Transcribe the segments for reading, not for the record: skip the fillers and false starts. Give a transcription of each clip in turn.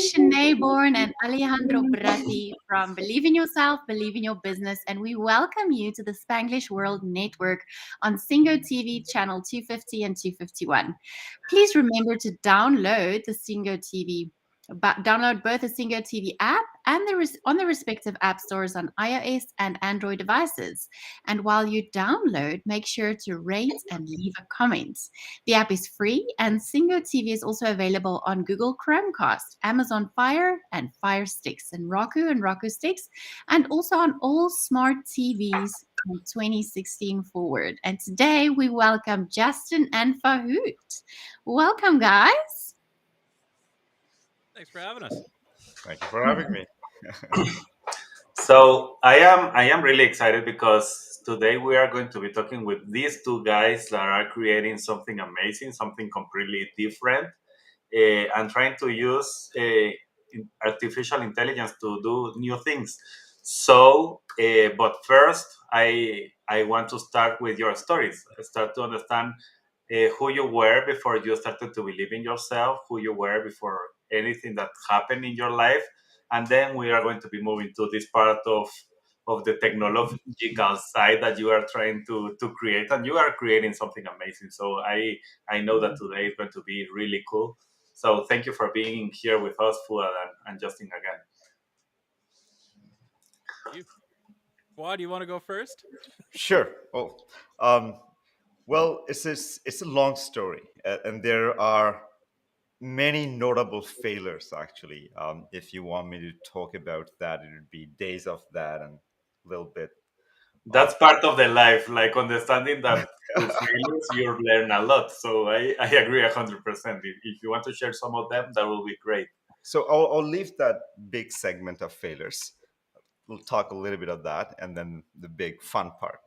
is Shanae Bourne and Alejandro Bratti from Believe in Yourself, Believe in Your Business, and we welcome you to the Spanglish World Network on Singo TV channel 250 and 251. Please remember to download the Singo TV. Download both the Singo TV app and on the respective app stores on iOS and Android devices. And while you download, make sure to rate and leave a comment. The app is free, and Singo TV is also available on Google Chromecast, Amazon Fire and Fire Sticks, and Roku Sticks, and also on all smart TVs from 2016 forward. And today we welcome Justin and Fahoud. Welcome, guys. Thanks for having us. Thank you for having me. So I am really excited because today we are going to be talking with these two guys that are creating something amazing, something completely different, and trying to use artificial intelligence to do new things. So, but first, I want to start with your stories. Start to understand who you were before you started to believe in yourself, who you were before anything that happened in your life, and then we are going to be moving to this part of the technological side that you are trying to create, and you are creating something amazing. So I know that today is going to be really cool. So thank you for being here with us, Fuad and Justin again. Fuad, do you want to go first? Sure. Well, it's a long story, and there are many notable failures. Actually, if you want me to talk about that, it would be days of that and a little bit of. That's part of the life, like understanding that through failures you learn a lot. So I agree 100%. If you want to share some of them, that will be great. So I'll leave that big segment of failures. We'll talk a little bit of that, and then the big fun part.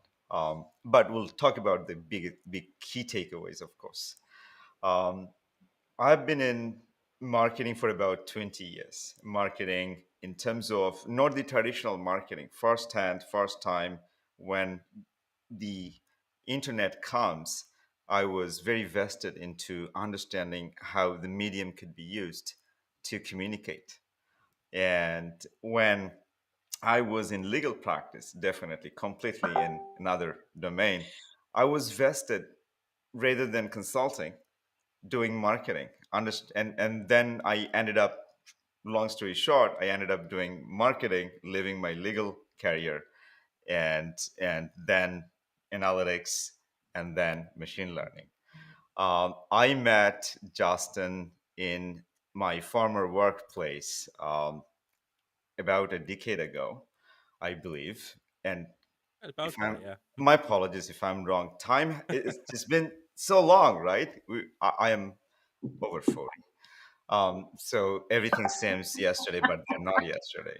But we'll talk about the big key takeaways, of course. Um, I've been in marketing for about 20 years. Marketing in terms of not the traditional marketing, first time when the internet comes, I was very vested into understanding how the medium could be used to communicate. And when I was in legal practice, definitely completely in another domain, I was vested rather than consulting doing marketing. And then I ended up, long story short, I ended up doing marketing, living my legal career, and then analytics, and then machine learning. I met Justin in my former workplace about a decade ago, I believe. And About if that, I'm, yeah. my apologies if I'm wrong. It's been so long, right? I am over 40. So everything seems yesterday, but they're not yesterday.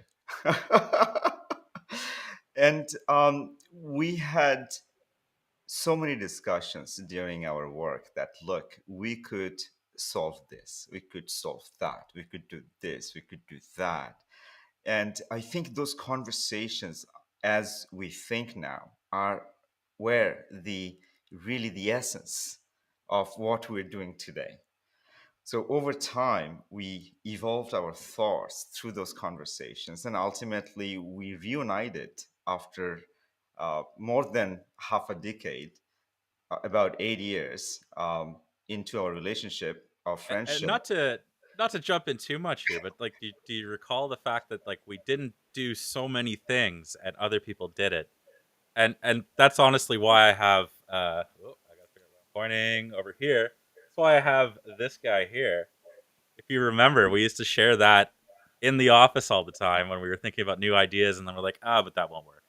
And we had so many discussions during our work that, look, we could solve this, we could solve that, we could do this, we could do that. And I think those conversations, as we think now, are where the really the essence of what we're doing today. So over time, we evolved our thoughts through those conversations, and ultimately we reunited after more than half a decade, about 8 years into our relationship, our And friendship. not to jump in too much here, but like, do you recall the fact that like we didn't do so many things and other people did it, and that's honestly why I have I gotta figure out where I'm pointing over here. That's why I have this guy here. If you remember, we used to share that in the office all the time when we were thinking about new ideas, and then we're like, but that won't work.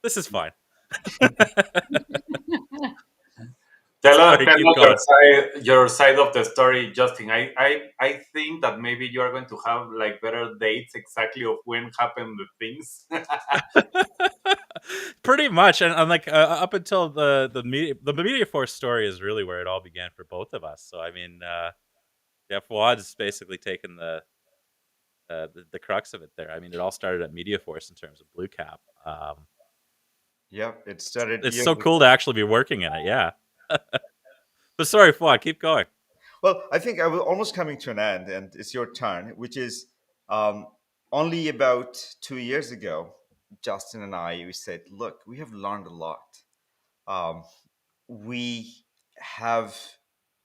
This is fine. Sorry, Tell keep us going. your side of the story, Justin. I think that maybe you are going to have like better dates exactly of when happened the things. Pretty much, and I'm like up until the media force story is really where it all began for both of us. So I mean, yeah, Fuad's basically taken the crux of it there. I mean, it all started at Media Force in terms of Bluecap. Yep, it started It's years so cool to actually be working in it. Yeah. But sorry, Fuad, keep going. Well, I think I was almost coming to an end, and it's your turn, which is um, only about 2 years ago, Justin and I, we said, look, we have learned a lot. Um, we have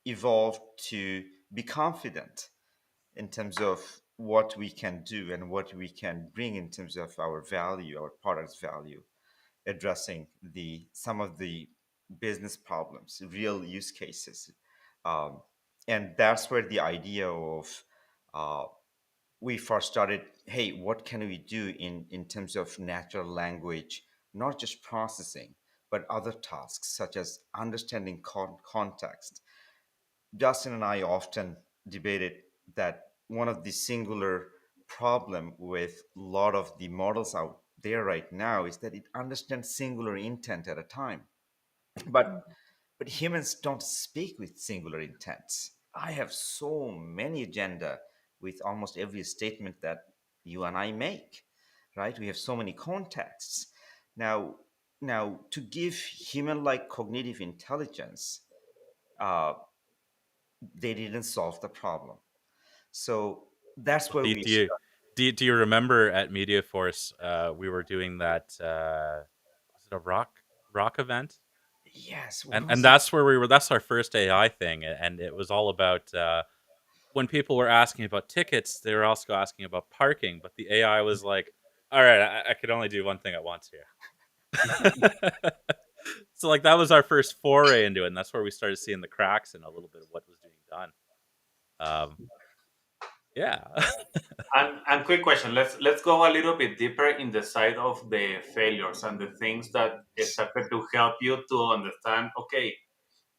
evolved to be confident in terms of what we can do and what we can bring in terms of our value, our product's value, addressing the some of the business problems, real use cases, um, and that's where the idea of uh, we first started. Hey, what can we do in terms of natural language, not just processing, but other tasks such as understanding context. Justin and I often debated that one of the singular problem with a lot of the models out there right now is that it understands singular intent at a time. But humans don't speak with singular intents. I have so many agenda with almost every statement that you and I make, right? We have so many contexts. Now, to give human-like cognitive intelligence, uh, they didn't solve the problem. So that's where Do, we do you start. do you remember at Media Force we were doing that? Was it a rock event? Yes, what And was it? that's where we were. That's our first AI thing, and it was all about when people were asking about tickets, they were also asking about parking. But the AI was like, "All right, I could only do one thing at once here." So like that was our first foray into it, and that's where we started seeing the cracks and a little bit of what was being done. Um, yeah. And quick question. Let's go a little bit deeper in the side of the failures and the things that started to help you to understand. Okay,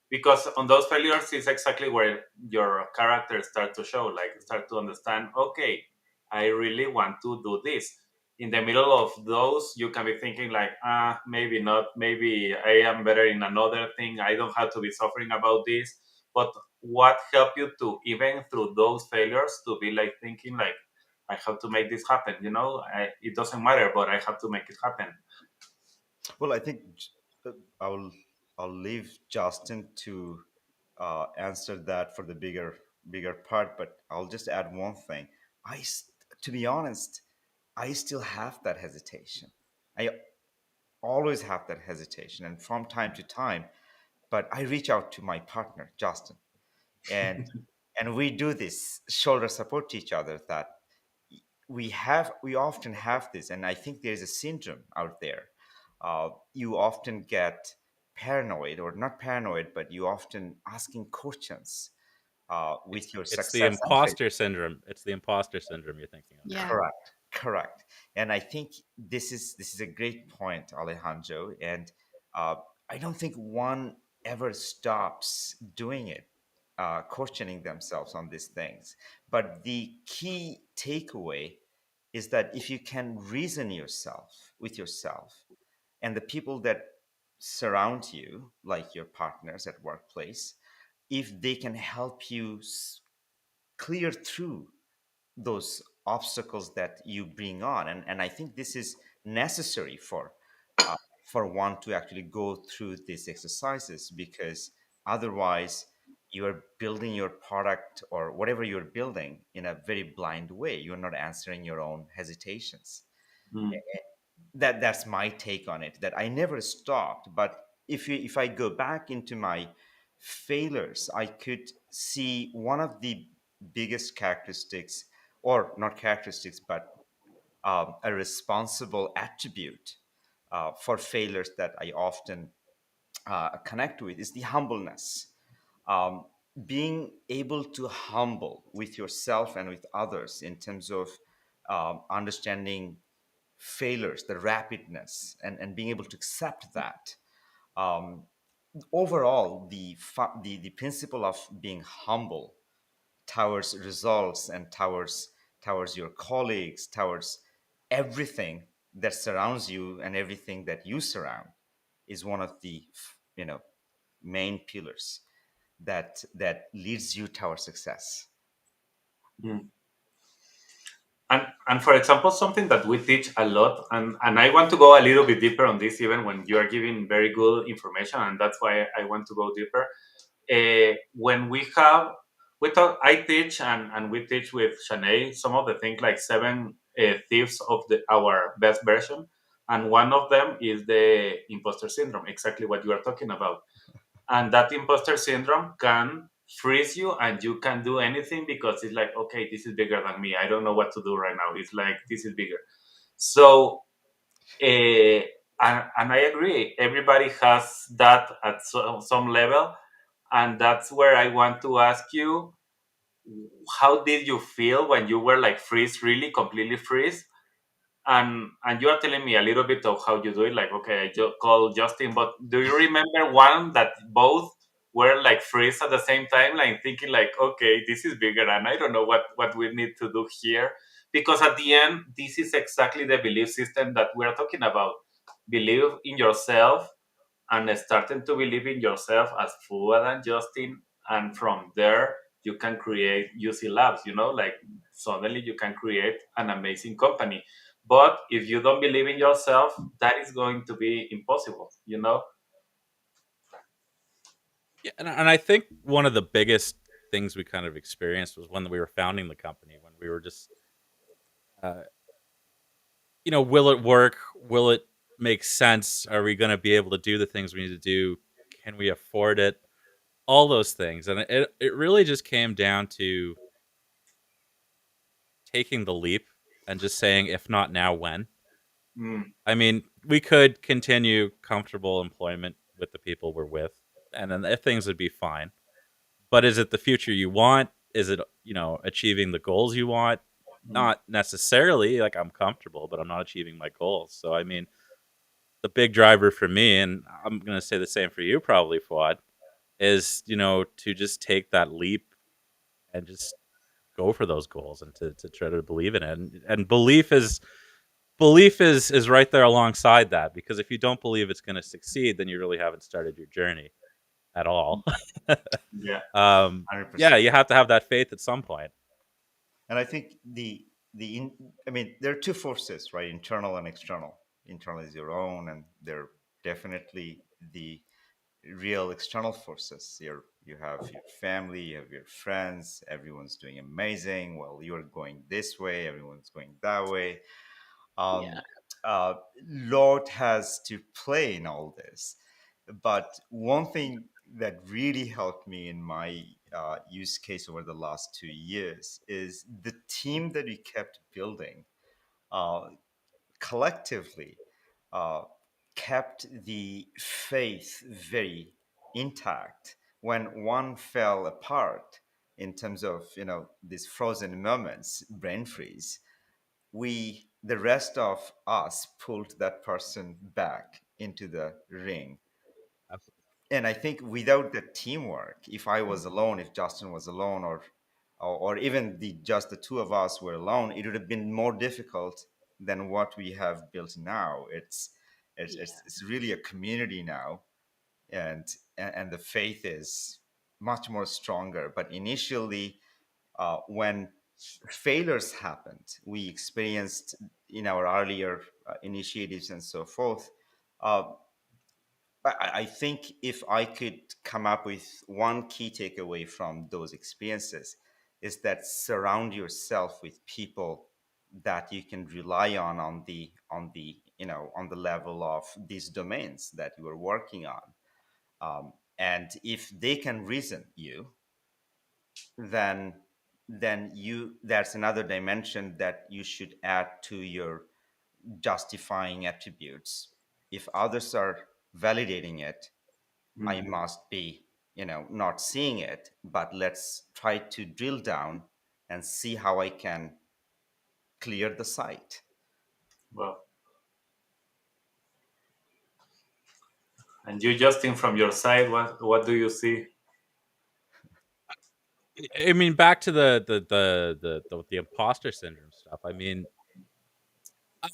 because on those failures is exactly where your characters start to show, like start to understand. Okay, I really want to do this. In the middle of those, you can be thinking like, maybe not. Maybe I am better in another thing. I don't have to be suffering about this. But what helped you to even through those failures to be like thinking like, I have to make this happen. It doesn't matter, but I have to make it happen. Well, I think uh, I'll I'll leave Justin to answer that for the bigger part, but I'll just add one thing. To be honest, I still have that hesitation. I always have that hesitation, and from time to time, but I reach out to my partner, Justin, and we do this shoulder support to each other. That we often have this, and I think there's a syndrome out there. You often get paranoid, or not paranoid, but you often asking questions with your It's the success and failure. imposter syndrome. It's the imposter syndrome you're thinking of. Yeah. Correct. And I think this is a great point, Alejandro. And uh, I don't think one ever stops doing it, questioning themselves on these things. But the key takeaway is that if you can reason yourself with yourself and the people that surround you, like your partners at workplace, if they can help you clear through those obstacles that you bring on, and I think this is necessary uh, for one to actually go through these exercises, because otherwise you are building your product or whatever you're building in a very blind way. You're not answering your own hesitations. Mm. That's my take on it, that I never stopped. But if I go back into my failures, I could see one of the biggest characteristics, or not characteristics, but a responsible attribute for failures that I often connect with, is the humbleness. um, Being able to humble with yourself and with others in terms of understanding failures, the rapidness, and being able to accept that. Um, Overall, the principle of being humble towards results and towards your colleagues, towards everything that surrounds you and everything that you surround, is one of the main pillars that leads you towards success. Mm. And for example, something that we teach a lot, and I want to go a little bit deeper on this, even when you are giving very good information, and that's why I want to go deeper. When we have I teach and we teach with Shanae some of the things like seven thieves of our best version, and one of them is the imposter syndrome, exactly what you are talking about. And that imposter syndrome can freeze you, and you can do anything because it's like, okay, this is bigger than me. I don't know what to do right now. It's like this is bigger. So, uh, and I agree. Everybody has that at some level, and that's where I want to ask you, how did you feel when you were like freeze, really completely freeze? And you are telling me a little bit of how you do it. Like, okay, I just call Justin, but do you remember one that both were like freeze at the same time, like thinking like, okay, this is bigger, and I don't know what we need to do here, because at the end, this is exactly the belief system that we're talking about. Believe in yourself, and starting to believe in yourself as Fuad and Justin, and from there you can create UC Labs. Like suddenly you can create an amazing company. But if you don't believe in yourself, that is going to be impossible. Yeah, and I think one of the biggest things we kind of experienced was when we were founding the company, when we were just, uh, will it work? Will it make sense? Are we going to be able to do the things we need to do? Can we afford it? All those things, and it really just came down to taking the leap and just saying, if not now, when? Mm, I mean, we could continue comfortable employment with the people we're with, and then things would be fine. But is it the future you want? Is it, achieving the goals you want? mm, Not necessarily. Like, I'm comfortable, but I'm not achieving my goals. So, I mean, the big driver for me, and I'm going to say the same for you probably, Fuad, is, to just take that leap and just go for those goals and to try to believe in it. And belief is right there alongside that, because if you don't believe it's going to succeed, then you really haven't started your journey at all. yeah. Yeah, 100%. you have to have that faith at some point. And I think I mean, there are two forces, right? Internal and external. Internal is your own, and they're definitely the real external forces. You have your family, you have your friends, everyone's doing amazing. Well, you're going this way, everyone's going that way. Yeah. Um, Lord has to play in all this. But one thing that really helped me in my use case over the last 2 years is the team that we kept building. Uh, Collectively uh, kept the faith very intact when one fell apart in terms of these frozen moments, brain freeze. The rest of us pulled that person back into the ring. And I think without the teamwork, if I was alone, if Justin was alone, or even just the two of us were alone, it would have been more difficult than what we have built now. Yeah. It's really a community now, and and the faith is much more stronger. But initially, when failures happened, we experienced in our earlier initiatives and so forth. Uh, I think if I could come up with one key takeaway from those experiences, is that surround yourself with people that you can rely on the level of these domains that you are working on. And if they can reason you, then you that's another dimension that you should add to your justifying attributes. If others are validating it, I Mhm. must be, not seeing it, but let's try to drill down and see how I can clear the site. Well, and you, Justin, from your side, what do you see? I mean, back to the imposter syndrome stuff. I mean, I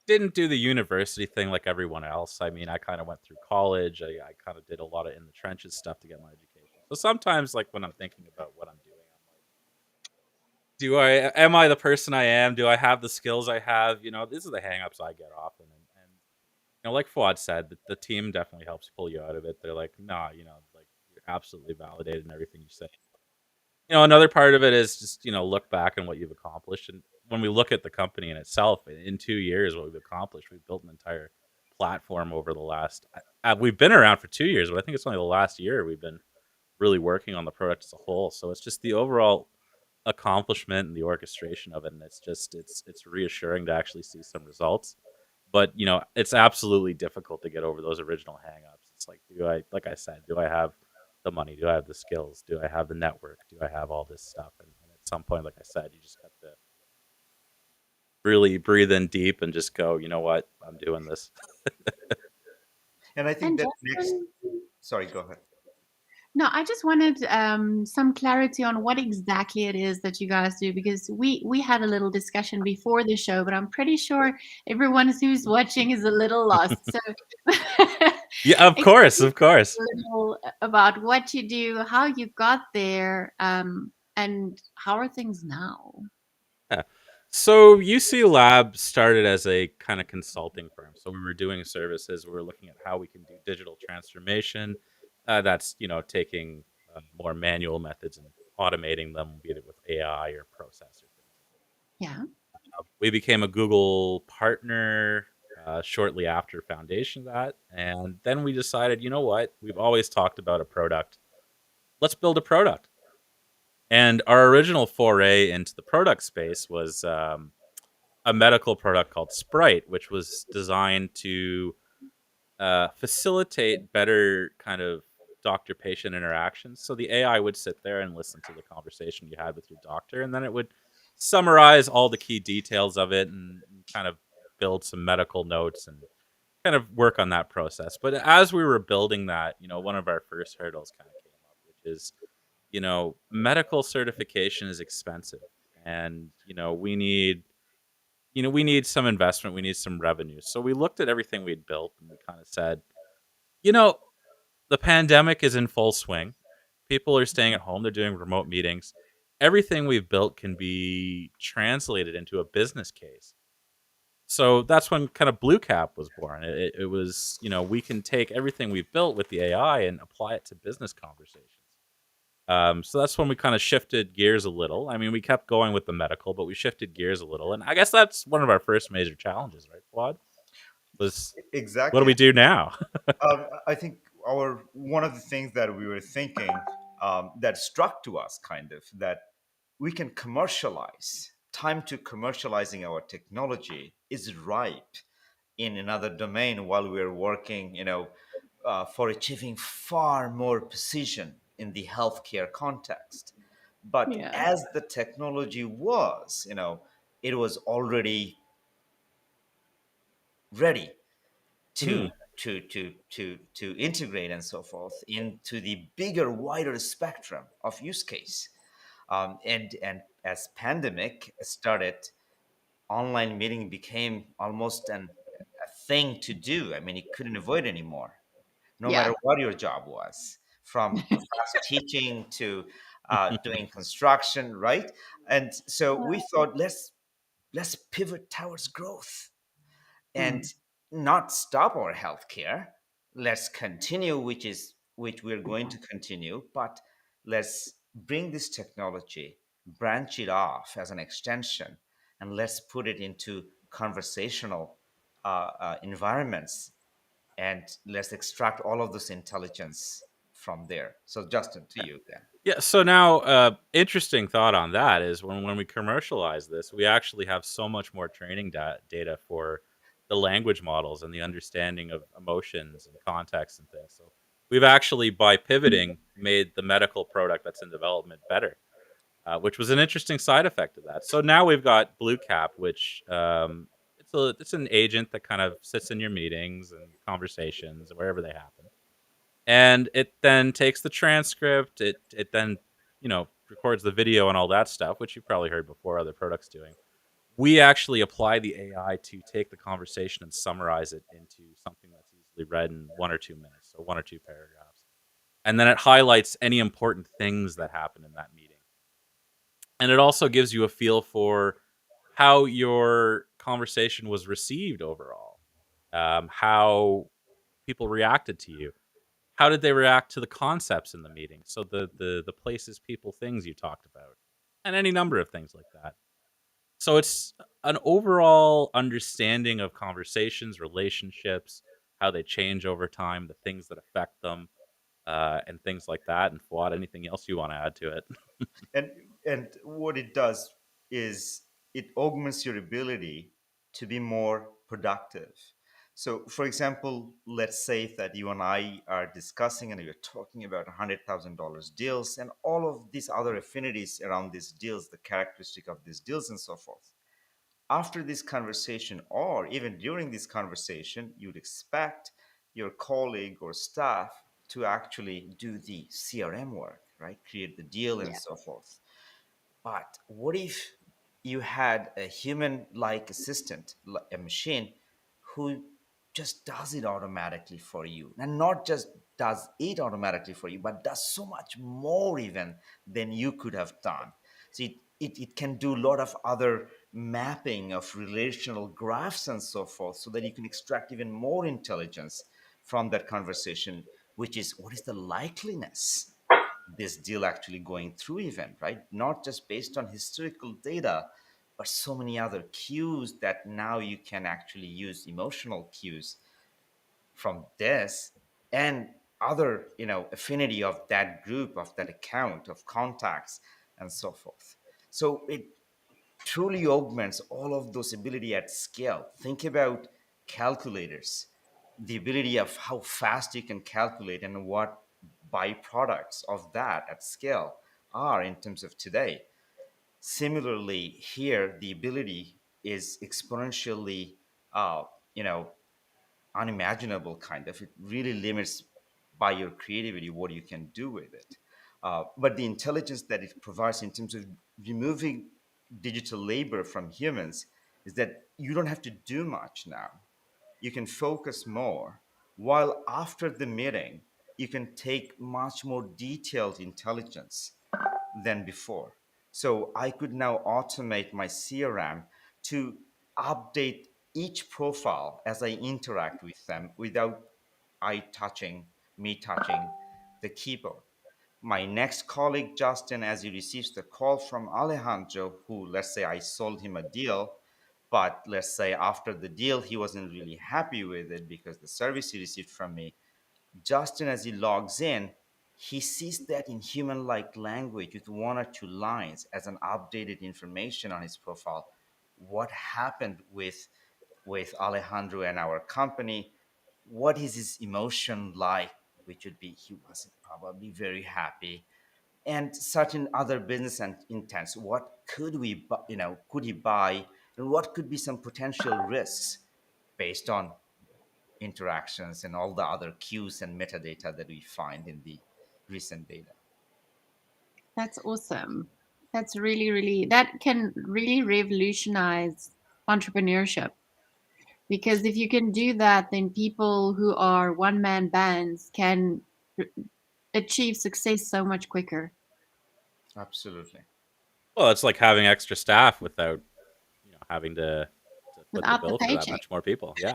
didn't do the university thing like everyone else. I mean, I kind of went through college. I kind of did a lot of in the trenches stuff to get my education. So sometimes, like when I'm thinking about what I'm doing, I'm like, am I the person I am? Do I have the skills I have? These are the hangups I get often, and like Fuad said, the team definitely helps pull you out of it. They're like, nah, like you're absolutely validated in everything you say. Another part of it is just, look back on what you've accomplished. And when we look at the company in itself, in 2 years, what we've accomplished, we've built an entire platform over the last, we've been around for 2 years, but I think it's only the last year we've been really working on the product as a whole. So it's just the overall accomplishment and the orchestration of it. And it's reassuring to actually see some results. But, it's absolutely difficult to get over those original hangups. It's like, like I said, do I have the money? Do I have the skills? Do I have the network? Do I have all this stuff? And at some point, like I said, you just have to really breathe in deep and just go, you know what? I'm doing this. And I think And that next, Justin, sorry, go ahead. no, I just wanted some clarity on what exactly it is that you guys do, because we had a little discussion before the show, but I'm pretty sure everyone who's watching is a little lost. So Yeah, of course, explain of course. a little about what you do, how you got there, and how are things now? Yeah. So UC Lab started as a kind of consulting firm. So we were doing services. We were looking at how we can do digital transformation. That's taking more manual methods and automating them, be it with AI or process or things like Yeah. that. We became a Google partner shortly after foundation of that, and then we decided, you know what? We've always talked about a product. Let's build a product. And our original foray into the product space was a medical product called Sprite, which was designed to facilitate better kind of doctor-patient interactions. So the AI would sit there and listen to the conversation you had with your doctor, and then it would summarize all the key details of it and kind of build some medical notes and kind of work on that process. But as we were building that, one of our first hurdles kind of came up, which is, medical certification is expensive, and we need some investment, we need some revenue. So we looked at everything we'd built and we kind of said, you know, the pandemic is in full swing. People are staying at home, they're doing remote meetings. Everything we've built can be translated into a business case. So that's when kind of Bluecap was born. It was, we can take everything we've built with the AI and apply it to business conversations. So that's when we kind of shifted gears a little. I mean, we kept going with the medical, but we shifted gears a little. And I guess that's one of our first major challenges, right, Fuad? Was what do Exactly. we do now? I think our one of the things that we were thinking, that struck to us kind of, that we can commercialize. Time to commercializing our technology is ripe in another domain while we're working, for achieving far more precision in the healthcare context. But Yeah. as the technology was, it was already ready Hmm. to integrate and so forth into the bigger, wider spectrum of use case. And as pandemic started, online meeting became almost a thing to do. I mean, you couldn't avoid anymore, no matter Yeah. what your job was, from class teaching to doing construction, right? And so we thought, let's pivot towards growth and Mm. not stop our healthcare. Let's continue, which we're going to continue, but let's bring this technology, branch it off as an extension, and let's put it into conversational environments, and let's extract all of this intelligence from there. So, Justin, to you then. Yeah. So now, interesting thought on that is when we commercialize this, we actually have so much more training data for the language models and the understanding of emotions and context and things. So we've actually, by pivoting, made the medical product that's in development better, which was an interesting side effect of that. So now we've got Bluecap, which it's an agent that kind of sits in your meetings and conversations wherever they happen, and it then takes the transcript. It then records the video and all that stuff, which you've probably heard before other products doing. We actually apply the AI to take the conversation and summarize it into something that's easily read in 1 or 2 minutes, so 1 or 2 paragraphs, and then it highlights any important things that happen in that meeting. And it also gives you a feel for how your conversation was received overall, how people reacted to you, how did they react to the concepts in the meeting? So the places, people, things you talked about, and any number of things like that. So it's an overall understanding of conversations, relationships, how they change over time, the things that affect them, and things like that. And Fuad, anything else you want to add to it? and and what it does is it augments your ability to be more productive. So for example, let's say that you and I are discussing and you're talking about $100,000 deals and all of these other affinities around these deals, the characteristic of these deals and so forth. After this conversation or even during this conversation, you'd expect your colleague or staff to actually do the CRM work, right? Create the deal and Yeah. so forth. But what if you had a human like assistant, a machine, who just does it automatically for you? And not just does it automatically for you, but does so much more even than you could have done. So it can do a lot of other mapping of relational graphs and so forth so that you can extract even more intelligence from that conversation, which is what is the likeliness this deal actually going through event, right? Not just based on historical data, but so many other cues that now you can actually use emotional cues from this and other, affinity of that group, of that account, of contacts, and so forth. So it truly augments all of those ability at scale. Think about calculators, the ability of how fast you can calculate and what byproducts of that at scale are in terms of today. Similarly, here the ability is exponentially, uh, you know, unimaginable kind of. It really limits by your creativity what you can do with it. But the intelligence that it provides in terms of removing digital labor from humans is that you don't have to do much now. You can focus more, while after the meeting, you can take much more detailed intelligence than before. So I could now automate my CRM to update each profile as I interact with them without I touching, me touching the keyboard. My next colleague, Justin, as he receives the call from Alejandro, who, let's say, I sold him a deal, but let's say after the deal, he wasn't really happy with it because the service he received from me. Justin, as he logs in, he sees that in human like language with one or two lines as an updated information on his profile. What happened with Alejandro and our company? What is his emotion like? Which would be he wasn't probably very happy, and certain other business and intents. What could could he buy, and what could be some potential risks based on interactions and all the other cues and metadata that we find in the recent data. That's awesome. That's really, really, that can really revolutionize entrepreneurship. Because if you can do that, then people who are one man bands can achieve success so much quicker. Absolutely. Well, it's like having extra staff without having to foot the Without the bill for that paycheck. much more people. Yeah.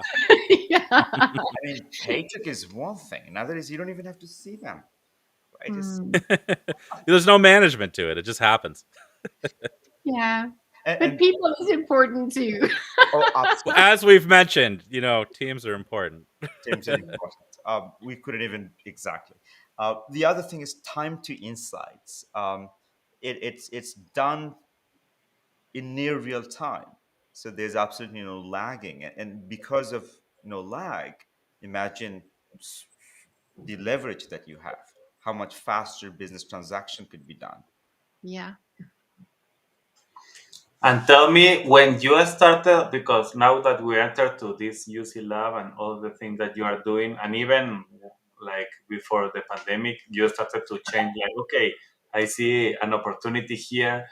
Yeah. I mean, paycheck is one thing. Another is you don't even have to see them, right? Hmm. There's no management to it. It just happens. Yeah. But And people is important too. oh, Well, absolutely, as we've mentioned, teams are important. teams are important. We couldn't even exactly. The other thing is time to insights. It's done in near real time. So there's absolutely no lagging. And because of no lag, imagine the leverage that you have, how much faster business transaction could be done. Yeah. And tell me when you started, because now that we entered to this UC lab and all the things that you are doing, and even like before the pandemic, you started to change. Like, okay, I see an opportunity here.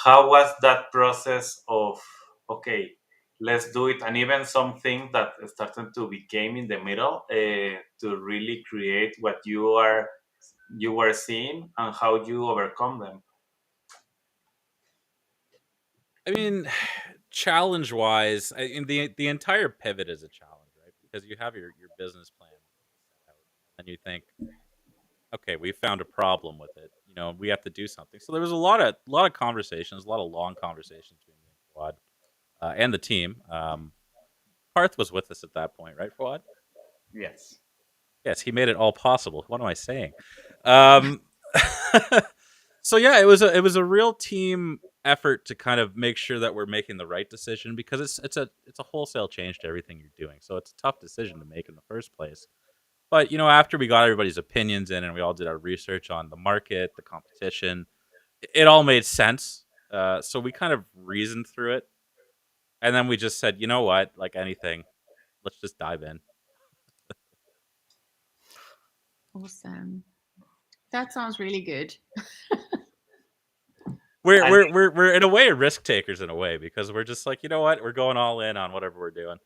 How was that process of okay, let's do it, and even something that started to became in the middle to really create what you were seeing and how you overcome them. I mean, challenge wise, the entire pivot is a challenge, right? Because you have your business plan set out and you think, okay, we found a problem with it. You know, we have to do something. So there was a lot of conversations, a lot of long conversations between me and Fuad and the team. Parth was with us at that point, right, Fuad? Yes. Yes, he made it all possible. What am I saying? Um, so yeah, it was a real team effort to kind of make sure that we're making the right decision, because it's a wholesale change to everything you're doing. So it's a tough decision to make in the first place. But after we got everybody's opinions in and we all did our research on the market, the competition, it all made sense. So we kind of reasoned through it, and then we just said, you know what, like anything, let's just dive in. Awesome. That sounds really good. We're And we're we're we're in a way risk takers in a way, because we're just like, you know what, we're going all in on whatever we're doing.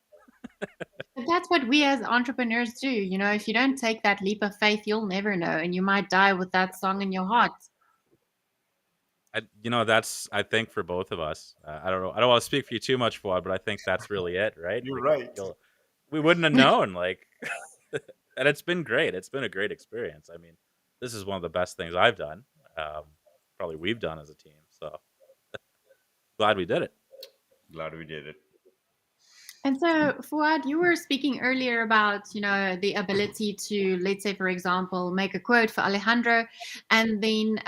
But that's what we as entrepreneurs do. If you don't take that leap of faith, you'll never know. And you might die with that song in your heart. That's, I think, for both of us. I don't know. I don't want to speak for you too much, Fuad, but I think that's really it, right? You're Like, right. we wouldn't have known, like, and it's been great. It's been a great experience. I mean, this is one of the best things I've done. Um, Probably we've done as a team. So glad we did it. Glad we did it. And so, Fuad, you were speaking earlier about, the ability to, let's say, for example, make a quote for Alejandro, and then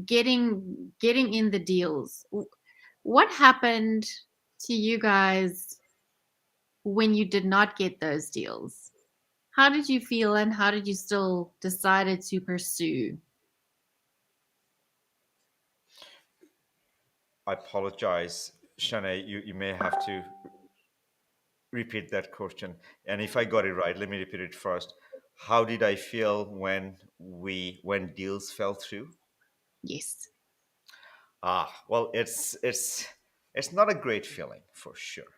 getting in the deals. What happened to you guys when you did not get those deals? How did you feel, and how did you still decided to pursue? I apologize, Shanae. You may have to repeat that question. And if I got it right, let me repeat it first. How did I feel when deals fell through? Yes. Well, it's not a great feeling for sure.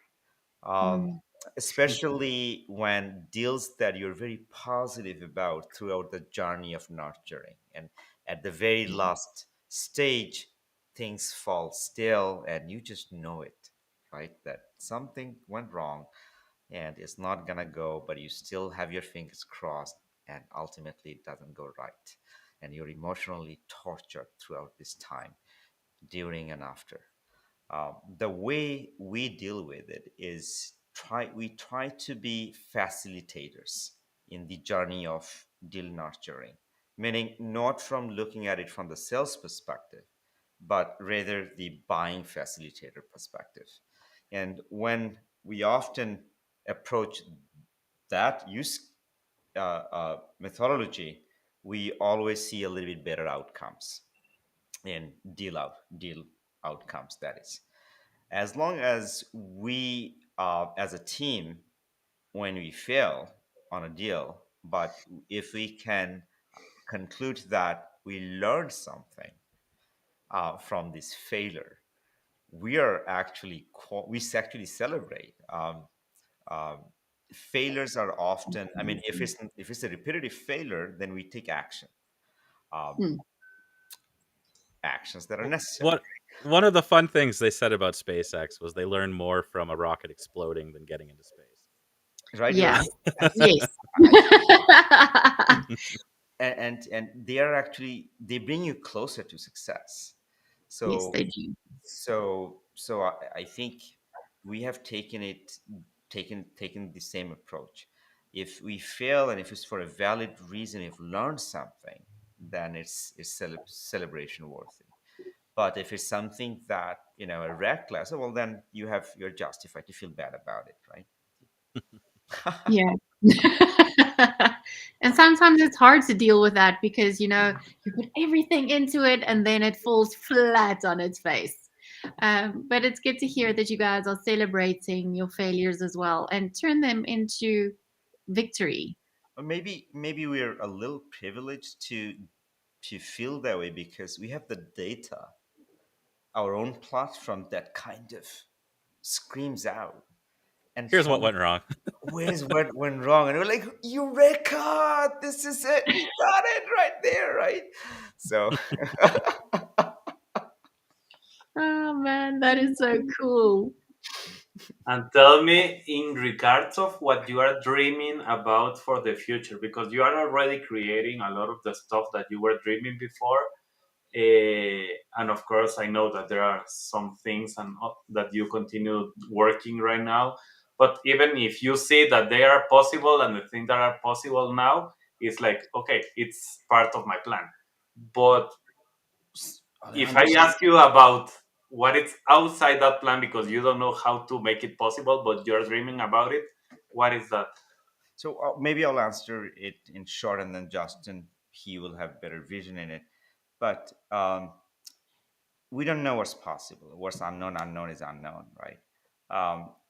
Um, Mm. Especially when deals that you're very positive about throughout the journey of nurturing, and at the very last stage, things fall still, and you just know it, right? That something went wrong and it's not gonna go, but you still have your fingers crossed, and ultimately it doesn't go right, and you're emotionally tortured throughout this time, during and after. The way we deal with it is we try to be facilitators in the journey of deal nurturing, meaning not from looking at it from the sales perspective, but rather the buying facilitator perspective. And when we often approach that use methodology, we always see a little bit better outcomes in deal outcomes. That is, as long as we as a team, when we fail on a deal, but if we can conclude that we learned something from this failure, we actually celebrate. Um, Failures are often, I mean, if it's a repetitive failure, then we take um, Hmm. actions that are necessary. What One of the fun things they said about SpaceX was they learned more from a rocket exploding than getting into space. Right, you're Yeah. absolutely Yes. and they are actually, they bring you closer to success. Yes, So they do. so I think we have taken the same approach. If we fail, and if it's for a valid reason, if we learned something, then it's celebration worthy. But if it's something that, a reckless, well, then you're justified to feel bad about it, right? Yeah. And sometimes it's hard to deal with that because, you put everything into it and then it falls flat on its face. But it's good to hear that you guys are celebrating your failures as well and turn them into victory. Or maybe we're a little privileged to feel that way because we have the data, our own platform that kind of screams out and Here's what tells went wrong. where's what went wrong, and we're like, Eureka, this is it, we got it right there, right? So Oh man, that is so cool. And tell me in regards of what you are dreaming about for the future, because you are already creating a lot of the stuff that you were dreaming before. And of course, I know that there are some things that you continue working right now. But even if you see that they are possible and the things that are possible now, it's like, okay, it's part of my plan. But if Alejandro, I ask you about what is outside that plan because you don't know how to make it possible, but you're dreaming about it, what is that? so maybe I'll answer it in short, and then Justin, he will have better vision in it. But we don't know what's possible. What's unknown, unknown is unknown, right?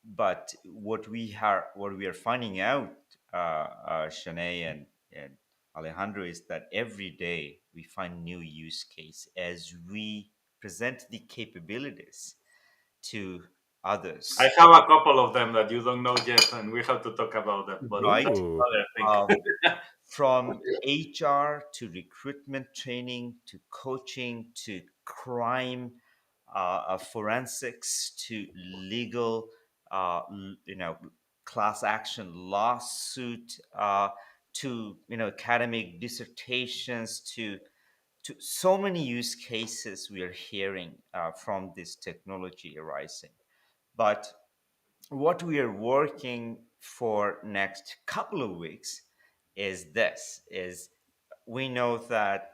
But what we are finding out, Shanae and Alejandro, is that every day we find new use case as we present the capabilities to I others, have a couple of them that you don't know yet, and we have to talk about them, but right? that's Ooh. another thing. Um, from HR to recruitment training to coaching to crime, forensics to legal, you know, class action lawsuit, to academic dissertations to so many use cases we are hearing from this technology arising. But what we are working for next couple of weeks is this is we know that,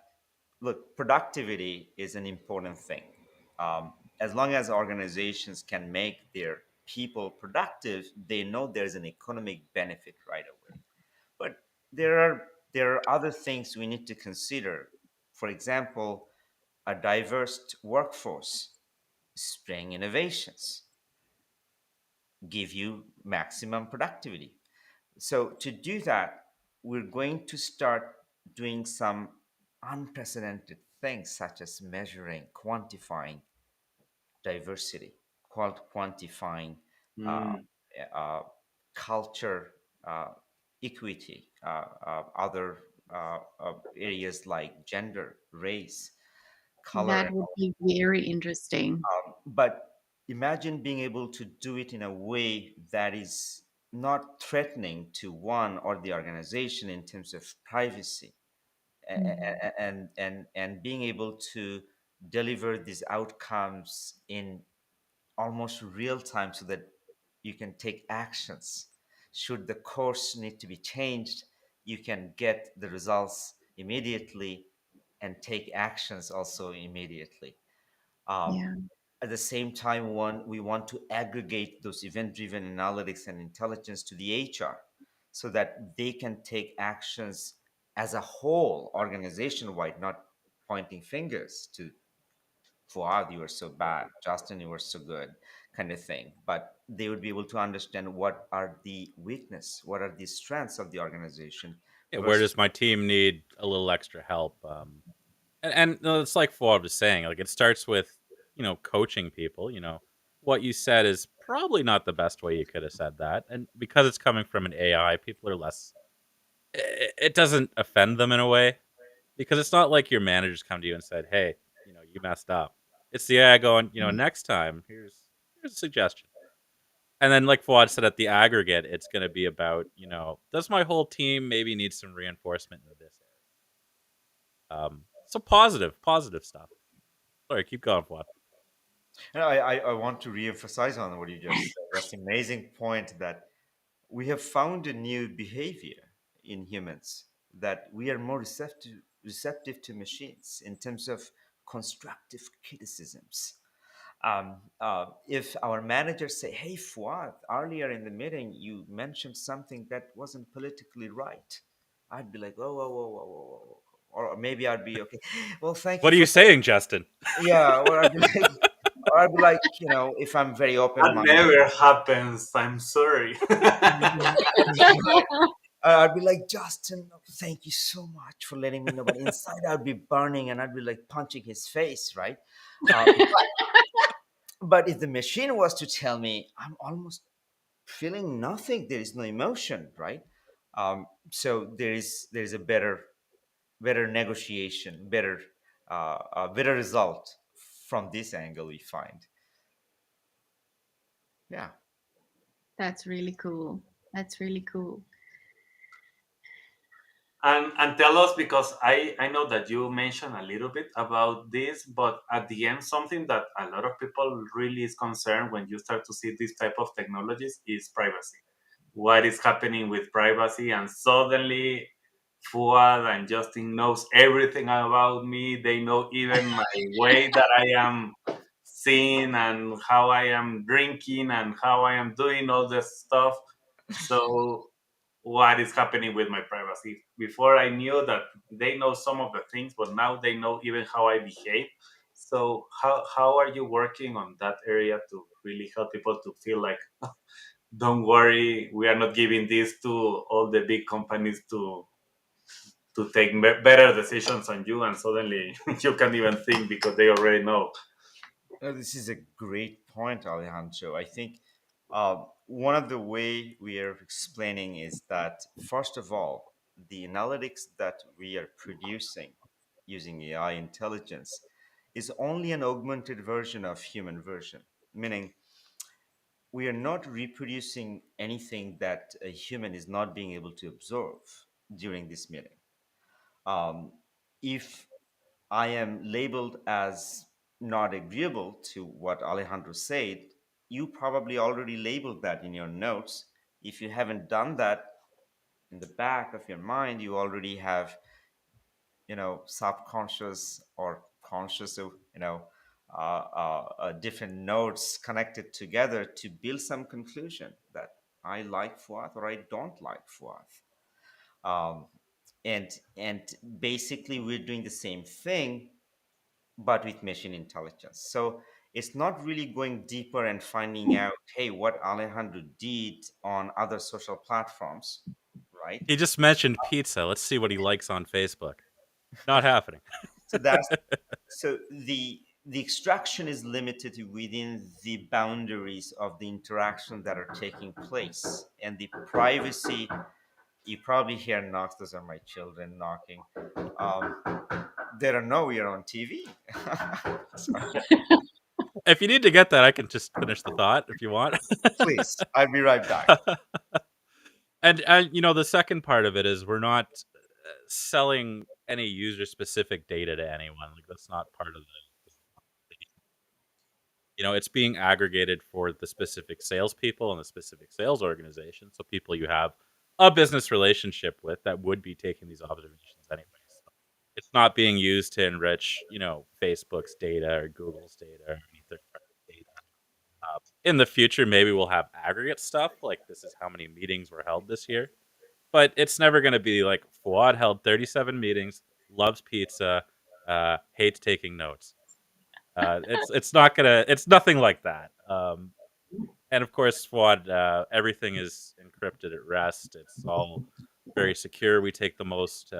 look, productivity is an important thing. As long as organizations can make their people productive, they know there's an economic benefit right away. But there are other things we need to consider. For example, a diverse workforce, spring innovations, give you maximum productivity. So to do that, we're going to start doing some unprecedented things such as measuring, quantifying diversity, quantifying uh, Mm. uh, culture, equity, other areas like gender, race, color, That and would be very interesting. but imagine being able to do it in a way that is not threatening to one or the organization in terms of privacy, Mm. and being able to deliver these outcomes in almost real time so that you can take actions. Should the course need to be changed, you can get the results immediately and take actions also immediately. um, Yeah. at the same time, we want to aggregate those event-driven analytics and intelligence to the HR so that they can take actions as a whole, organization-wide, not pointing fingers to Fuad, you were so bad, Justin, you were so good, kind of thing. But they would be able to understand what are the weakness, what are the strengths of the organization Yeah, where versus. does my team need a little extra help? And no, it's like Fuad was saying, like it starts with, coaching people. What you said is probably not the best way you could have said that. And because it's coming from an AI, people are less, it doesn't offend them in a way because it's not like your managers come to you and said, hey, you messed up. It's the AI going, next time, here's a suggestion. And then, like Fuad said, at the aggregate, it's going to be about, does my whole team maybe need some reinforcement in this area? So positive stuff. Sorry, keep going, Fuad. And I want to reemphasize on what you just said. That's an amazing point that we have found a new behavior in humans, that we are more receptive to machines in terms of constructive criticisms. If our managers say, "Hey, Fuad, earlier in the meeting you mentioned something that wasn't politically right," I'd be like, "Whoa, whoa, whoa, whoa, whoa, whoa," or maybe I'd be okay. Well, thank you What are for you saying. saying, Justin? Yeah, or I'd be like, if I'm very That open-minded. never happens. I'm sorry. I'd be like, Justin, thank you so much for letting me know. But inside, I'd be burning and I'd be like punching his face, right? But if the machine was to tell me, I'm almost feeling nothing, there is no emotion, right? So there is a better negotiation, better result from this angle we find. Yeah. That's really cool. That's really cool. And tell us, because I know that you mentioned a little bit about this, but at the end, something that a lot of people really is concerned when you start to see this type of technologies is privacy. What is happening with privacy? And suddenly Fuad and Justin knows everything about me. They know even my way that I am seeing and how I am drinking and how I am doing all this stuff. So what is happening with my privacy? Before I knew that they know some of the things, but now they know even how I behave. So how are you working on that area to really help people to feel like, don't worry, we are not giving this to all the big companies to take better decisions on you, and suddenly you can't even think because they already know. This is a great point, Alejandro. I think one of the way we are explaining is that first of all, the analytics that we are producing using AI intelligence is only an augmented version of human version, meaning we are not reproducing anything that a human is not being able to observe during this meeting. Um, if I am labeled as not agreeable to what Alejandro said, you probably already labeled that in your notes. If you haven't done that, in the back of your mind, you already have, subconscious or conscious, different notes connected together to build some conclusion that I like Fuad or I don't like Fuad. Um, and basically, we're doing the same thing but with machine intelligence. So it's not really going deeper and finding out, hey, what Alejandro did on other social platforms, right? He just mentioned pizza. Let's see what he likes on Facebook. Not happening. So that's so the extraction is limited to within the boundaries of the interaction that are taking place, and the privacy. You probably hear knocks. Those are my children knocking. Um, they don't know we are on TV. So, If you need to get that, I can just finish the thought if you want. please, I'll be right back. And the second part of it is we're not selling any user specific data to anyone. Like that's not part of the. It's being aggregated for the specific salespeople and the specific sales organization. So people you have a business relationship with that would be taking these observations anyways. So it's not being used to enrich, Facebook's data or Google's data or any third party data. In the future, maybe we'll have aggregate stuff like this is how many meetings were held this year, but it's never going to be like Fuad held 37 meetings, loves pizza, hates taking notes. It's nothing like that. And of course, Fuad, everything is encrypted at rest. It's all very secure. We take the most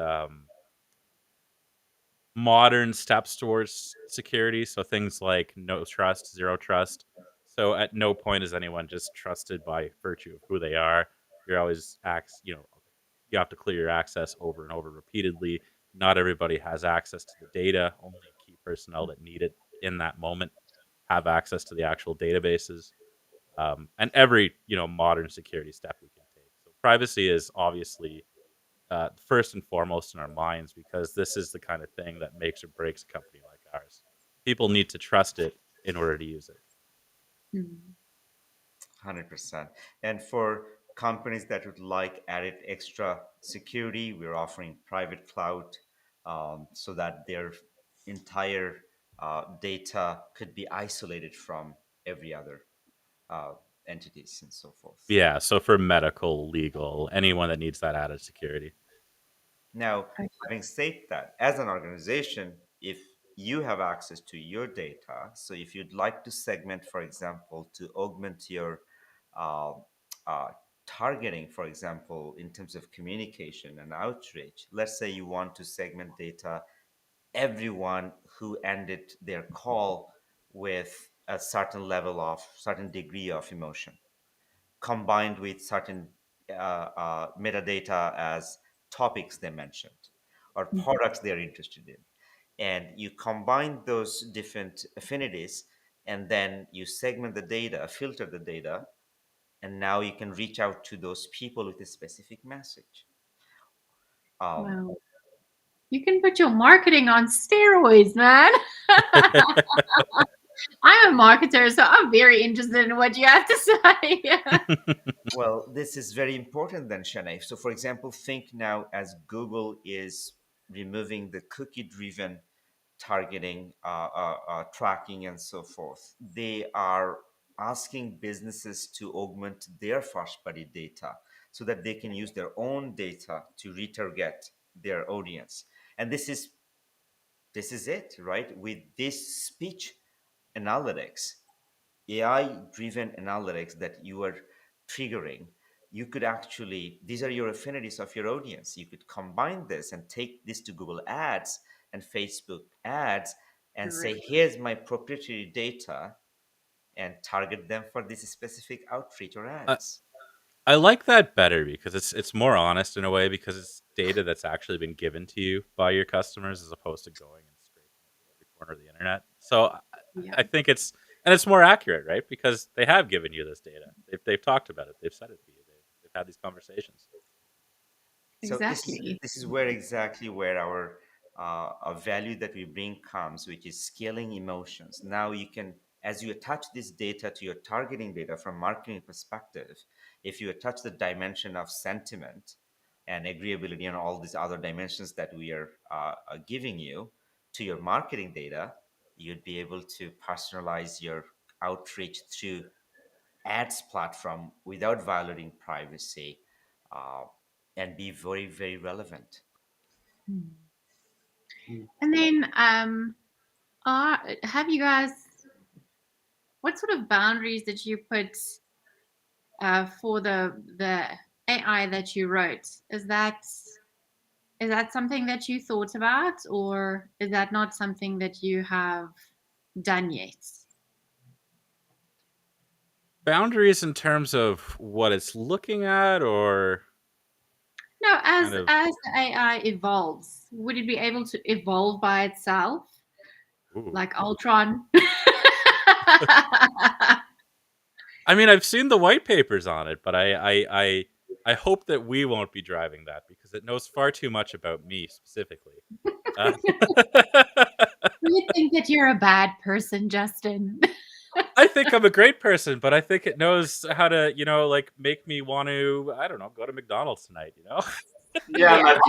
modern steps towards security. So things like no trust, zero trust. So at no point is anyone just trusted by virtue of who they are. You're always you have to clear your access over and over repeatedly. Not everybody has access to the data. Only key personnel that need it in that moment have access to the actual databases. And every modern security step we can take. So privacy is obviously first and foremost in our minds because this is the kind of thing that makes or breaks a company like ours. People need to trust it in order to use it. Mm. 100%. And for companies that would like added extra security, we're offering private cloud so that their entire data could be isolated from every other uh, entities and so forth. Yeah, so for medical, legal, anyone that needs that added security. Now, I- having said that, as an organization, if you have access to your data, so if you'd like to segment, for example, to augment your uh, uh, targeting, for example, in terms of communication and outreach, let's say you want to segment data, everyone who ended their call with a certain degree of emotion combined with certain metadata as topics they mentioned or products they're interested in. And you combine those different affinities and then you segment the data, filter the data, and now you can reach out to those people with a specific message. Wow. You can put your marketing on steroids, man. I'm a marketer, so I'm very interested in what you have to say. Well, this is very important then, Shanae. So, for example, think now as Google is removing the cookie driven targeting, tracking, and so forth. They are asking businesses to augment their first party data so that they can use their own data to retarget their audience. And this is it, right? With this speech analytics, AI driven analytics that you are triggering, you could actually, these are your affinities of your audience. You could combine this and take this to Google Ads and Facebook Ads and say, Great. here's my proprietary data, and target them for this specific outreach or I, ads. I like that better because it's more honest in a way because it's data that's actually been given to you by your customers as opposed to going and scraping it from every corner of the internet. So Yeah, I think it's more accurate, right? Because they have given you this data. They've talked about it. They've said it to you. They've had these conversations. So this is exactly. this is where exactly where our value that we bring comes, which is scaling emotions. Now you can, as you attach this data to your targeting data from marketing perspective, if you attach the dimension of sentiment and agreeability and all these other dimensions that we are giving you to your marketing data, you'd be able to personalize your outreach through ads platform without violating privacy, uh, and be very, very relevant. Hmm. Mm. And then, have you guys? What sort of boundaries did you put for the AI that you wrote? Is that something that you thought about, or is that not something that you have done yet? Boundaries in terms of what it's looking at, or No, kind as of. as the AI evolves, would it be able to evolve by itself, Ooh. like Ultron? I mean, I've seen the white papers on it, but I hope that we won't be driving that because it knows far too much about me specifically. Uh, You think that you're a bad person, Justin? I think I'm a great person, but I think it knows how to, like make me want to, I don't know, go to McDonald's tonight, Yeah, Yeah. and at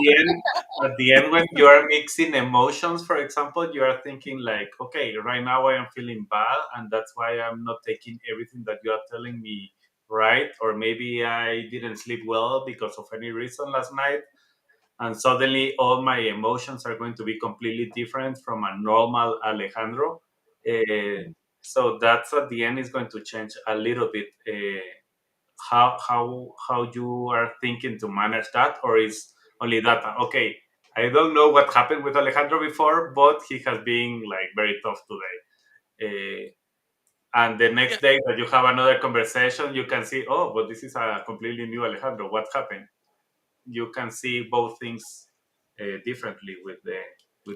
the end, when you are mixing emotions, for example, you are thinking like, okay, right now I am feeling bad, and that's why I'm not taking everything that you are telling me right, or maybe I didn't sleep well because of any reason last night, and suddenly all my emotions are going to be completely different from a normal Alejandro. So that's at the end is going to change a little bit. How you are thinking to manage that, or is only that okay? I don't know what happened with Alejandro before, but he has been like very tough today. And the Yeah. next day that you have another conversation, you can see, oh, but this is a completely new Alejandro. What happened? You can see both things differently with the.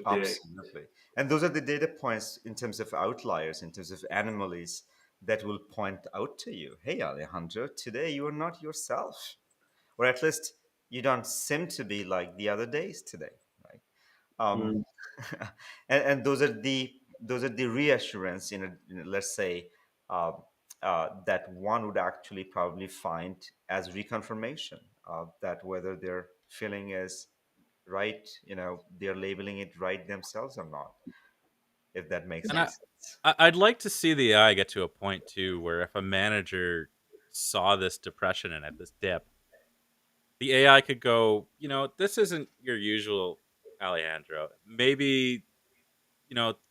Absolutely. And those are the data points in terms of outliers, in terms of anomalies that will point out to you, hey, Alejandro, today you are not yourself. Or at least you don't seem to be like the other days today, right? Um, Mm, and those are the reassurance let's say, uh, that one would actually probably find as reconfirmation, that whether their feeling is right, they're labeling it right themselves or not, if that makes And any Yeah. sense. I'd like to see the AI get to a point too where if a manager saw this depression in it, this dip, the AI could go, this isn't your usual Alejandro. Maybe,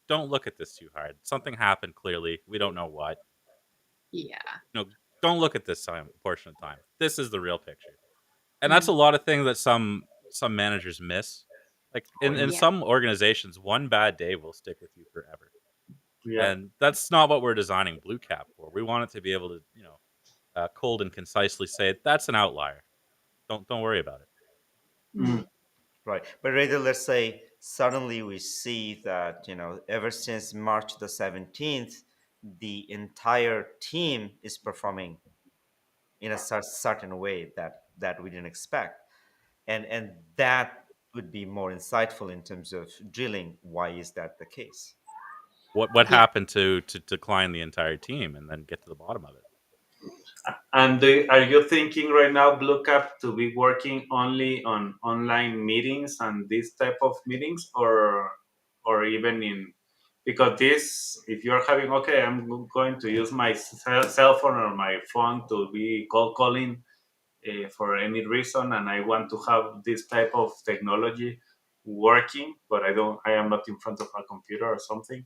don't look at this too hard. Something happened clearly. We don't know what. Yeah. Don't look at this time portion of time. This is the real picture. And that's Mm. a lot of things that some managers miss. Like oh, in yeah. Yeah. some organizations, one bad day will stick with you forever. Yeah. And that's not what we're designing Bluecap for. We want it to be able to, cold and concisely say that's an outlier. Don't worry about it. Mm. Mm. Right. But rather, let's say suddenly we see that, ever since March the 17th, the entire team is performing in a certain way that we didn't expect, and that would be more insightful in terms of drilling why is that the case. What Yeah. happened to decline the entire team and then get to the bottom of it? And are you thinking right now, Bluecap, to be working only on online meetings and this type of meetings, or even in, because this, if you're having, okay, I'm going to use my cell phone or my phone to be calling for any reason, and I want to have this type of technology working, but I am not in front of a computer or something.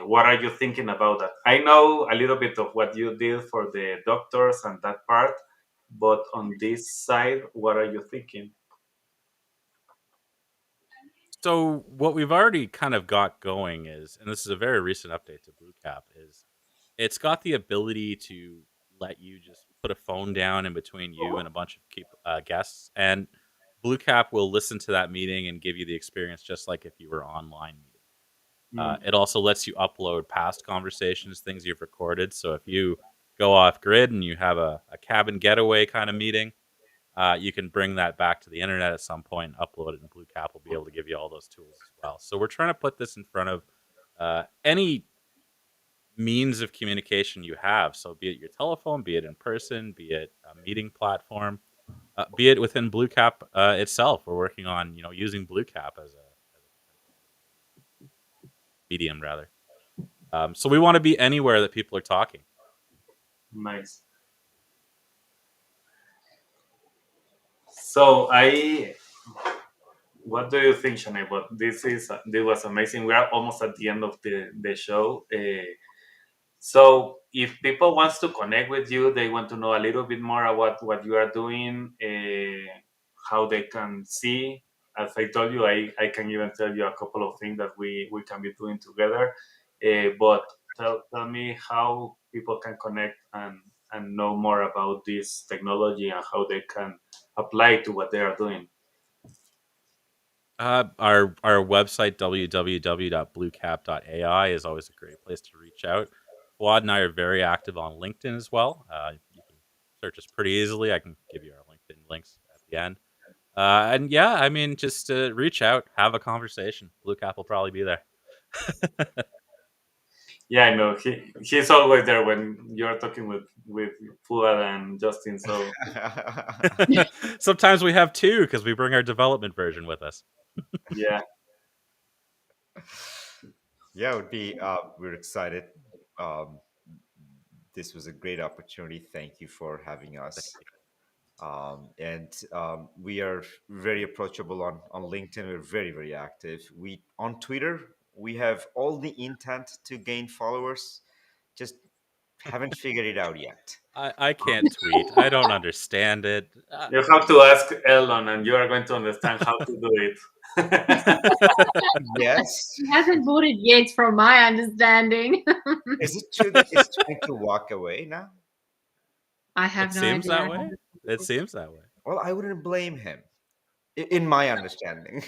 What are you thinking about that? I know a little bit of what you did for the doctors and that part, but on this side, what are you thinking? So what we've already kind of got going is, and this is a very recent update to Bluecap, is it's got the ability to let you just put a phone down in between you and a bunch of guests, and Bluecap will listen to that meeting and give you the experience just like if you were online meeting. Mm, It also lets you upload past conversations, things you've recorded. So if you go off grid and you have a cabin getaway kind of meeting, you can bring that back to the internet at some point and upload it, and Bluecap will be able to give you all those tools as well. So we're trying to put this in front of any means of communication you have. So be it your telephone, be it in person, be it a meeting platform, be it within Bluecap itself. We're working on using Bluecap as a medium rather. So we want to be anywhere that people are talking. nice. So what do you think, Shanae? But this was amazing. We are almost at the end of the show. So if people wants to connect with you, they want to know a little bit more about what you are doing, how they can see. As I told you, I can even tell you a couple of things that we can be doing together. But tell me how people can connect and know more about this technology and how they can apply to what they are doing. Our website www.bluecap.ai is always a great place to reach out. Fuad and I are very active on LinkedIn as well. You can search us pretty easily. I can give you our LinkedIn links at the end. And yeah, I mean, just reach out, have a conversation. Bluecap will probably be there. Yeah, I know. He's always there when you're talking with Fuad and Justin. So Sometimes we have two because we bring our development version with us. yeah. Yeah, it would be. We're excited. Um, this was a great opportunity. Thank you for having Thank us. you. And we are very approachable on LinkedIn. We're very active. We on Twitter. We have all the intent to gain followers. Just haven't figured it out yet. I can't tweet. I don't understand it. You have to ask Elon, and you are going to understand how to do it. Yes. He hasn't bought it yet, from my understanding. Is it true that it's trying to walk away now? I It have no seems idea. that way. It seems that way. Well, I wouldn't blame him, in my understanding.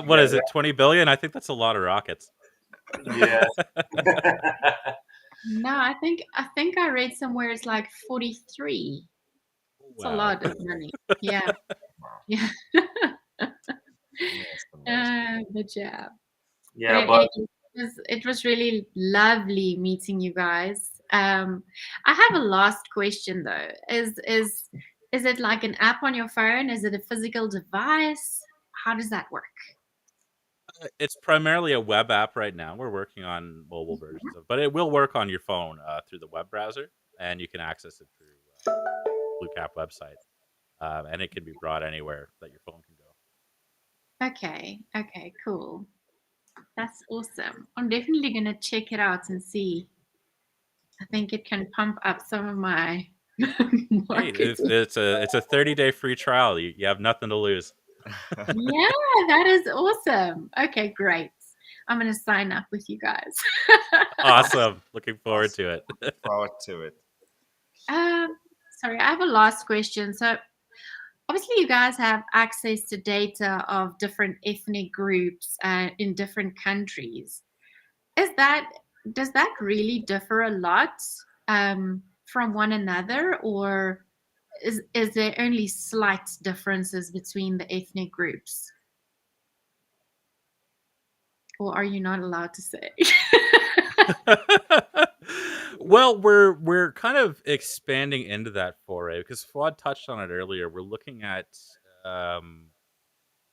What Yeah, is it? 20 billion? I think that's a lot of rockets. yeah. No, I think I read somewhere it's like 43. It's a Wow. lot of money. Yeah. Wow, Yeah. that's amazing. But yeah. But Yeah, but it was really lovely meeting you guys. I have a last question though. Is it like an app on your phone? Is it a physical device? How does that work? It's primarily a web app right now. We're working on mobile versions of, but it will work on your phone through the web browser, and you can access it through Bluecap website, and it can be brought anywhere that your phone can go. Okay, cool. That's awesome. I'm definitely gonna check it out and see. I think it can pump up some of my Hey, marketing. it's a 30-day free trial. You have nothing to lose. Yeah, that is awesome. Okay, great. I'm gonna sign up with you guys. Awesome. Looking forward Awesome. to it. Look forward to it. Um, Sorry, I have a last question. So obviously you guys have access to data of different ethnic groups in different countries. Is that Does that really differ a lot from one another, or is there only slight differences between the ethnic groups? Or are you not allowed to say? Well, we're kind of expanding into that foray because Fuad touched on it earlier. We're looking at um,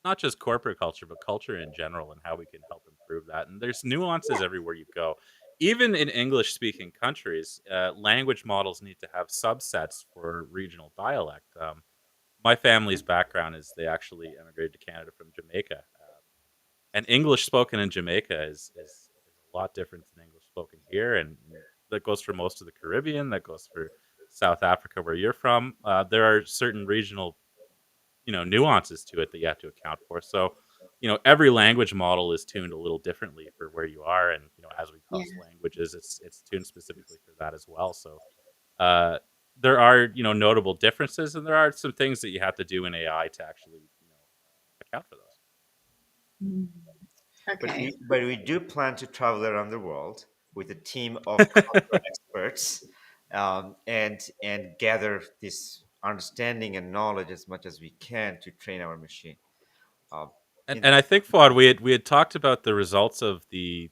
not just corporate culture, but culture in general and how we can help improve that. And there's nuances everywhere you go. Even in English speaking countries, language models need to have subsets for regional dialect. My family's background is they actually immigrated to Canada from Jamaica. And English spoken in Jamaica is a lot different than English spoken here. And that goes for most of the Caribbean, that goes for South Africa, where you're from. There are certain regional nuances to it that you have to account for. So, every language model is tuned a little differently for where you are, and as we Yeah. cross languages, it's tuned specifically for that as well. So, uh, there are notable differences, and there are some things that you have to do in AI to actually account for those. Mm. But Okay. we do plan to travel around the world with a team of cultural experts, and gather this understanding and knowledge as much as we can to train our machine. Um, And in and I think Fuad, we had talked about the results of the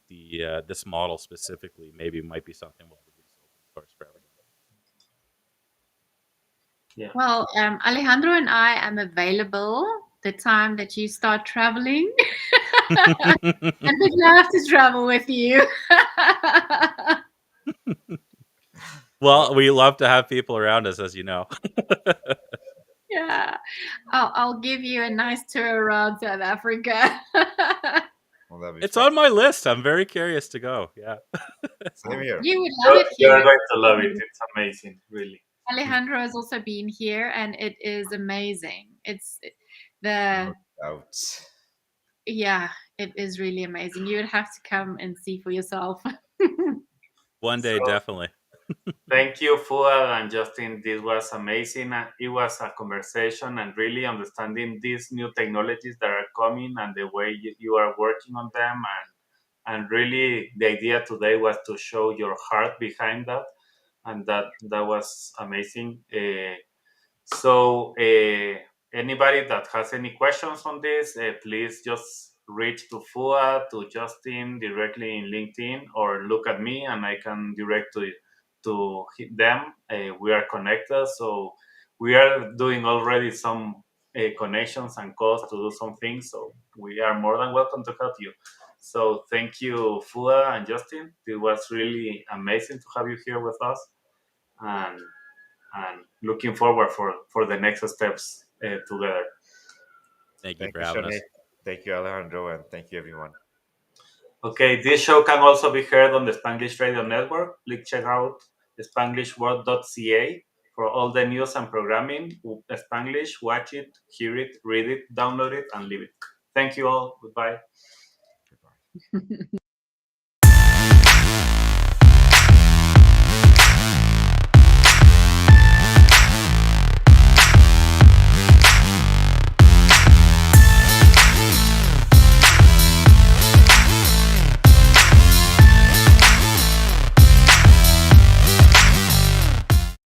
this model specifically. Maybe might be something we'll release open source for everyone. Yeah. Well, Alejandro and I am available the time that you start traveling. And we'd love to travel with you. well, Well, we love to have people around us, as you know. Yeah. I'll give you a nice tour around South Africa. well, that'd be It's fun. on my list. I'm very curious to go. Yeah. Same here. You would love it You're here. going to love it. It's amazing, really. Alejandro has also been here, and it is amazing. It's the No doubt. Yeah, it is really amazing. You would have to come and see for yourself. One day, So definitely. thank you, Fuad and Justin. This was amazing. It was a conversation and really understanding these new technologies that are coming and the way you are working on them. And really, the idea today was to show your heart behind that. And that was amazing. So, anybody that has any questions on this, please just reach to Fua, to Justin directly in LinkedIn, or look at me and I can direct to them. We are connected, so we are doing already some connections and calls to do some things. So we are more than welcome to help you. So thank you, Fua and Justin. It was really amazing to have you here with us. And looking forward for the next steps together. Thank you Thank for you, having Shane. us. Thank you, Alejandro, and thank you, everyone. Okay, this show can also be heard on the Spanglish Radio Network. Please check out spanglishworld.ca for all the news and programming. Spanglish, watch it, hear it, read it, download it, and leave it. Thank you all. Goodbye. Goodbye.